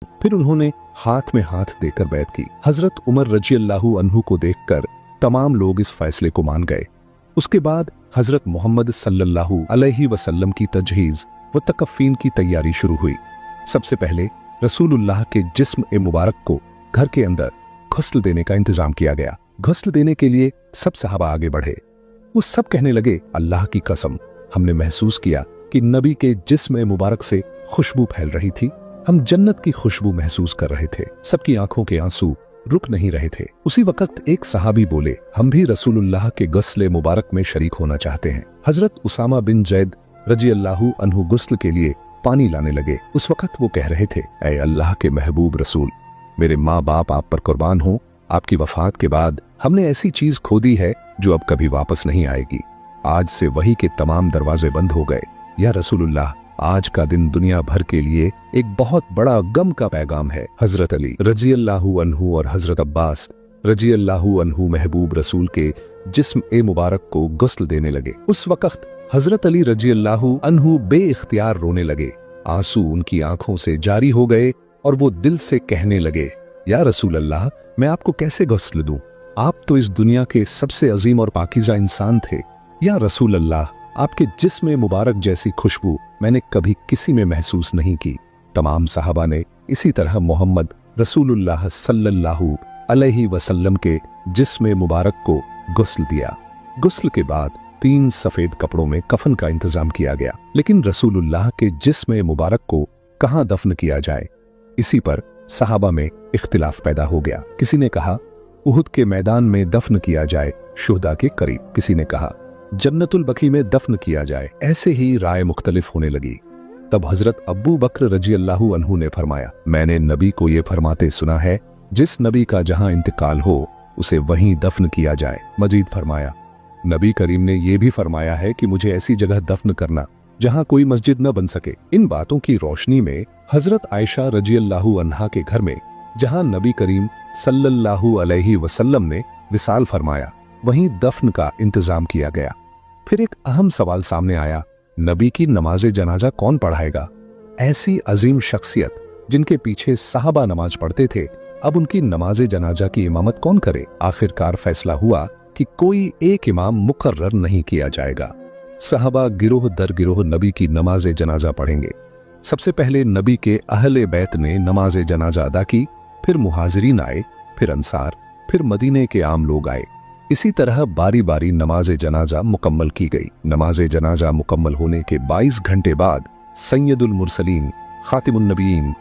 फिर उन्होंने हाथ में हाथ देकर बैत की। हजरत उमर रजी अल्लाहु अन्हु को देखकर तमाम लोग इस फैसले को मान गए। उसके बाद हजरत मोहम्मद सल्लल्लाहु अलैहि वसल्लम की तजहीज व तकफ़ीन की तैयारी शुरू हुई। सबसे पहले रसूलुल्लाह के जिस्म ए मुबारक को घर के अंदर गुस्ल देने का इंतजाम किया गया। गुस्ल देने के लिए सब सहाबा आगे बढ़े। वो सब कहने लगे, अल्लाह की कसम, हमने महसूस किया कि नबी के जिस्म ए मुबारक से खुशबू फैल रही थी। हम जन्नत की खुशबू महसूस कर रहे थे। सबकी आंखों के आंसू रुक नहीं रहे थे। उसी वक्त एक सहाबी बोले, हम भी रसूलुल्लाह के गुस्ल मुबारक में शरीक होना चाहते हैं। हजरत उसामा बिन जैद रजी अल्लाहु अन्हु गुस्ल के लिए पानी लाने लगे। उस वक्त वो कह रहे थे, ऐ अल्लाह के महबूब रसूल, मेरे माँ बाप आप पर कुर्बान हो। आपकी वफात के बाद हमने ऐसी चीज खो दी है जो अब कभी वापस नहीं आएगी। आज से वही के तमाम दरवाजे बंद हो गए। या रसूलुल्लाह, आज का दिन दुनिया भर के लिए एक बहुत बड़ा गम का पैगाम है। हजरत अली रजी अल्लाहु अन्हु और हजरत अब्बास रजी अल्लाहु अन्हु महबूब रसूल के जिस्म ए मुबारक को गुस्ल देने लगे। उस वक्त हजरत अली रजी अल्लाहु अन्हु बेइख्तियार रोने लगे। आंसू उनकी आंखों से जारी हो गए और वो दिल से कहने लगे, या रसूल अल्लाह, मैं आपको कैसे गुस्ल दूं? आप तो इस दुनिया के सबसे अजीम और पाकीज़ा इंसान थे। या रसूल अल्लाह, आपके जिस्म मुबारक जैसी खुशबू मैंने कभी किसी में महसूस नहीं की। तमाम सहाबा ने इसी तरह मोहम्मद रसूलुल्लाह सल्लल्लाहु अलैहि वसल्लम के जिस्म मुबारक को गुस्ल दिया। गुस्ल के बाद 3 सफेद कपड़ों में कफन का इंतजाम किया गया। लेकिन रसूलुल्लाह के जिस्म मुबारक को कहाँ दफन किया जाए, इसी पर सहाबा में इख्तिलाफ पैदा हो गया। किसी ने कहा उहुद के मैदान में दफन किया जाए, शुहदा के करीब। किसी ने कहा जन्नतुल बकी में दफन किया जाए। ऐसे ही राय मुख्तलिफ होने लगी। तब हजरत अब्बू बकर रजी अल्लाहु अन्हु ने फरमाया, मैंने नबी को ये फरमाते सुना है, जिस नबी का जहां इंतकाल हो उसे वहीं दफन किया जाए। मजीद फरमाया, नबी करीम ने यह भी फरमाया है कि मुझे ऐसी जगह दफन करना जहां कोई मस्जिद न बन सके। इन बातों की रोशनी में हजरत आयशा रजी अल्लाहु अन्हा के घर में जहां नबी करीम सल्लल्लाहु अलैहि वसल्लम ने विसाल फरमाया, वहीं दफन का इंतजाम किया गया। फिर एक अहम सवाल सामने आया, नबी की नमाज जनाजा कौन पढ़ाएगा? ऐसी अजीम शख्सियत जिनके पीछे सहाबा नमाज पढ़ते थे, अब उनकी नमाज जनाजा की इमामत कौन करे? आखिरकार फैसला हुआ कि कोई एक इमाम मुकर्रर नहीं किया जाएगा। सहाबा गिरोह दर गिरोह नबी की नमाज जनाजा पढ़ेंगे। सबसे पहले नबी के अहले बैत ने नमाज जनाजा अदा की, फिर मुहाजिरीन आए, फिर अंसार, फिर मदीने के आम लोग आए। इसी तरह बारी बारी नमाज जनाजा मुकम्मल की गई। नमाज जनाजा मुकम्मल होने के 22 घंटे बाद सैयदुल मुरसलीन खातिमुन नबीयीन